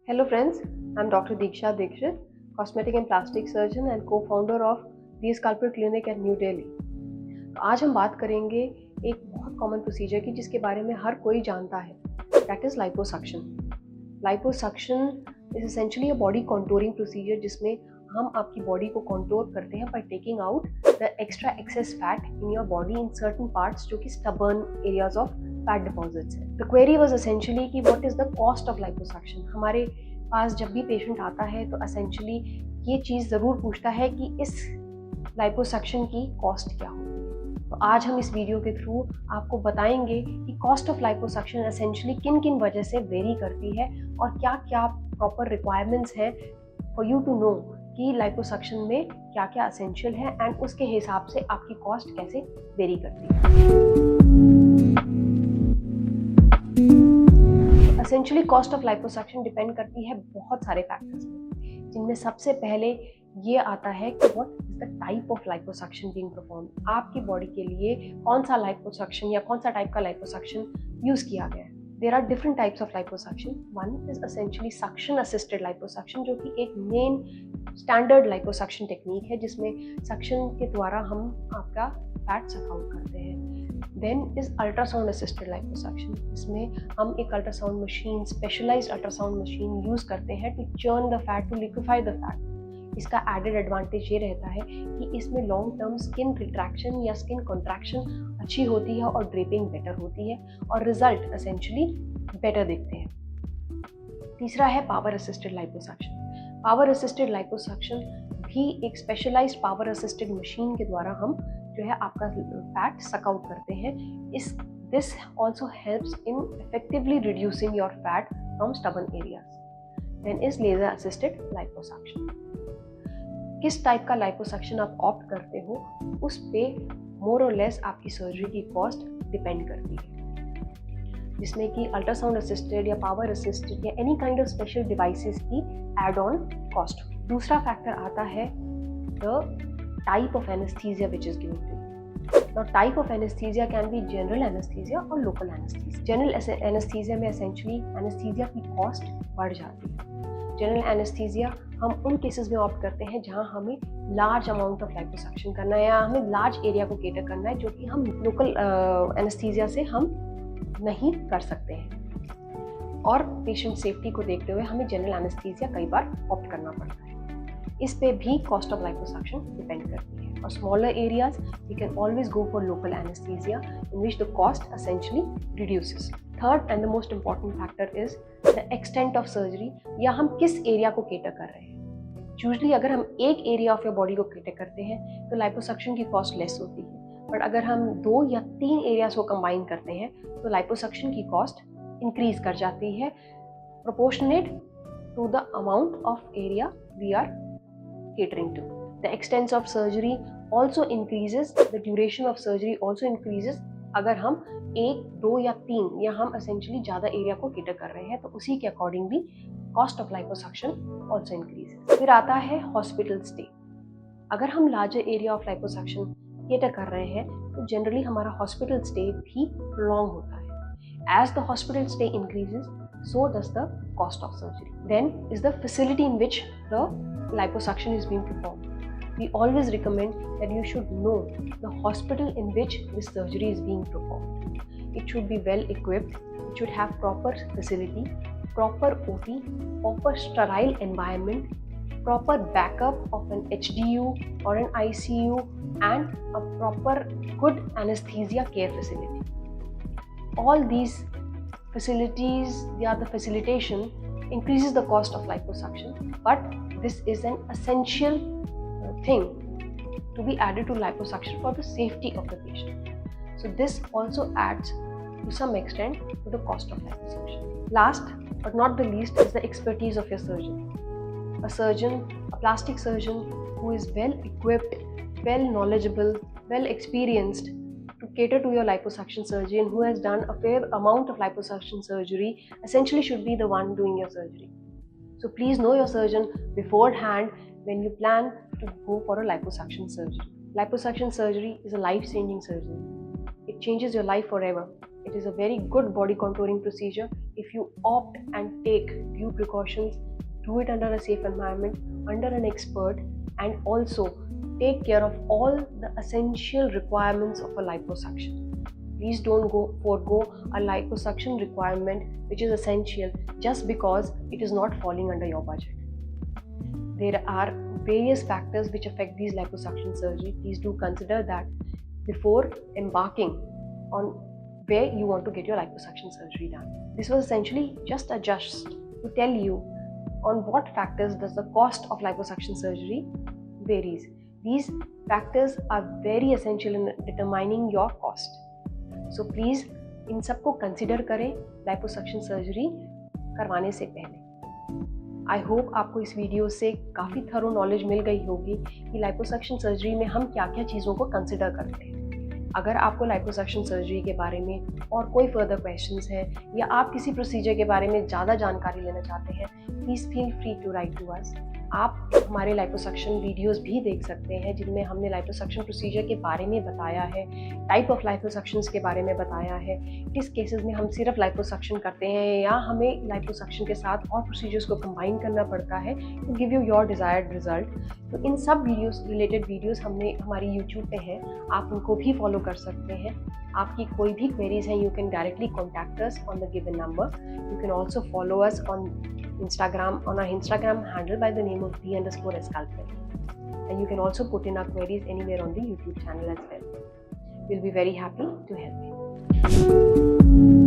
Hello friends, I'm Dr. Diksha Dikshit, cosmetic and plastic surgeon and co-founder of The Sculptor Clinic at New Delhi. तो आज हम बात करेंगे एक बहुत कॉमन प्रोसीजर की जिसके बारे में हर कोई जानता है, that is liposuction. Liposuction is essentially a body contouring procedure जिसमें हम आपकी बॉडी को कॉन्टोर करते हैं by taking out the extra access fat in your body in certain parts जो कि stubborn areas of fat deposits है. द क्वेरी वाज एसेंशियली कि what is the cost of liposuction. हमारे पास जब भी पेशेंट आता है तो एसेंशियली ये चीज़ ज़रूर पूछता है कि इस लाइपोसक्शन की कॉस्ट क्या होगी. तो आज हम इस वीडियो के थ्रू आपको बताएंगे कि कॉस्ट ऑफ लाइपोसक्शन एसेंशियली किन किन वजह से वेरी करती है और क्या क्या प्रॉपर रिक्वायरमेंट्स हैं फॉर यू टू नो कि लाइपोसक्शन में क्या क्या एसेंशियल है एंड उसके हिसाब से आपकी कॉस्ट कैसे वेरी करती है. Essentially cost of liposuction depend करती है बहुत सारे फैक्टर्स पे, जिनमें सबसे पहले ये आता है कि what is the type of liposuction being perform. आपकी बॉडी के लिए कौन सा लाइपोसक्शन या कौन सा टाइप का लाइपोसक्शन यूज किया गया है. There are different types of liposuction. One is essentially suction assisted liposuction जो कि एक मेन स्टैंडर्ड लाइपोसक्शन टेक्निक है जिसमें सक्शन के द्वारा हम आपका फैट सक आउट करते हैं. Then is ultrasound assisted liposuction. इसमें हम एक ultrasound machine, specialised ultrasound machine use करते हैं to churn the fat, to liquefy the fat. इसका एडेड एडवांटेज ये रहता है कि इसमें लॉन्ग टर्म स्किन रिट्रैक्शन या स्किन कॉन्ट्रैक्शन अच्छी होती है और ड्रेपिंग बेटर होती है और रिजल्ट एसेंशियली बेटर दिखते हैं. तीसरा है power assisted liposuction. Power assisted liposuction भी एक स्पेशलाइज्ड पावर असिस्टेड मशीन के द्वारा हम जो है आपका फैट सक आउट करते हैं. This also helps in effectively reducing your fat from stubborn areas. Then is laser assisted liposuction. किस टाइप का लाइपोसक्शन आप ऑप्ट करते हो उस पे मोर और लेस आपकी सर्जरी की कॉस्ट डिपेंड करती है, जिसमें कि अल्ट्रासाउंड असिस्टेड या पावर असिस्टेड या any kind of special devices की एड ऑन कॉस्ट. दूसरा फैक्टर आता है the type of anesthesia which is given to you. Now type of anesthesia can be general anesthesia or local anesthesia. General anesthesia में essentially anesthesia की cost बढ़ जाती है. General anesthesia हम उन केसेस में ऑप्ट करते हैं जहां हमें लार्ज अमाउंट ऑफ लाइपोसक्शन करना है या हमें लार्ज एरिया को केटर करना है जो कि हम लोकल एनेस्थीसिया से हम नहीं कर सकते हैं और पेशेंट सेफ्टी को देखते हुए हमें जनरल एनेस्थीसिया कई बार ऑप्ट करना पड़ता है. इस पे भी कॉस्ट ऑफ लाइपोसक्शन डिपेंड करती है. और smaller areas we can always go for local anaesthesia in which the cost essentially reduces. Third and the most important factor is the extent of surgery, या हम किस एरिया को cater कर रहे हैं. यूजुअली अगर हम एक एरिया ऑफ योर बॉडी को केटर करते हैं तो लाइपोसक्शन की कॉस्ट लेस होती है, बट अगर हम 2 या 3 एरियाज को कंबाइन करते हैं तो लाइपोसक्शन की कॉस्ट इंक्रीज कर जाती है proportionate to the amount of area we are catering to. The extent of surgery also increases, the duration of surgery also increases. अगर हम 1, 2 या 3 या हम essentially ज़्यादा एरिया को केटर कर रहे हैं तो उसी के अकॉर्डिंग भी cost of liposuction also increases. फिर आता है हॉस्पिटल स्टे. अगर हम larger area of liposuction cater कर रहे हैं तो जनरली हमारा हॉस्पिटल स्टे भी लॉन्ग होता है. As the hospital stay increases so does the cost of surgery. Then is the facility in which the liposuction is being performed. We always recommend that you should know the hospital in which this surgery is being performed. It should be well equipped, it should have proper facility, proper OT, proper sterile environment, proper backup of an HDU or an ICU and a proper good anesthesia care facility. All these facilities, the facilitation increases the cost of liposuction, but this is an essential thing to be added to liposuction for the safety of the patient. So this also adds to some extent to the cost of liposuction. Last but not the least is the expertise of your surgeon. A surgeon, a plastic surgeon who is well equipped, well knowledgeable, well experienced to cater to your liposuction surgery and who has done a fair amount of liposuction surgery essentially should be the one doing your surgery. So please know your surgeon beforehand when you plan to go for a liposuction surgery. Liposuction surgery is a life-changing surgery. It changes your life forever. It It is a very good body contouring procedure. If you opt and take due precautions, do it under a safe environment, under an expert, and also take care of all the essential requirements of a liposuction. Please don't forego a liposuction requirement which is essential just because it is not falling under your budget. There are various factors which affect these liposuction surgery. Please do consider that before embarking on where you want to get your liposuction surgery done. This was essentially just a to tell you on what factors does the cost of liposuction surgery varies. These factors are very essential in determining your cost. So please इन सबको consider करें liposuction surgery करवाने से पहले. I hope आपको इस video से काफ़ी thorough knowledge मिल गई होगी कि लाइपोसक्शन सर्जरी में हम क्या क्या चीज़ों को कंसिडर करते हैं. अगर आपको लाइपोसक्शन सर्जरी के बारे में और कोई फर्दर क्वेश्चंस हैं या आप किसी प्रोसीजर के बारे में ज़्यादा जानकारी लेना चाहते हैं, please feel free to write to us. आप हमारे लाइपोसक्शन वीडियोस भी देख सकते हैं जिनमें हमने लाइपोसक्शन प्रोसीजर के बारे में बताया है, टाइप ऑफ लाइपोसक्शंस के बारे में बताया है, किस केसेस में हम सिर्फ लाइपोसक्शन करते हैं या हमें लाइपोसक्शन के साथ और प्रोसीजर्स को कंबाइन करना पड़ता है to give you your desired result. तो इन सब वीडियोस रिलेटेड वीडियोस हमने हमारी यूट्यूब पे हैं, आप उनको भी फॉलो कर सकते हैं. आपकी कोई भी क्वेरीज हैं, you can directly contact us on the given number. You can also follow us on our Instagram handle by the name of d_escalpel, and you can also put in our queries anywhere on the YouTube channel as well. We'll be very happy to help you.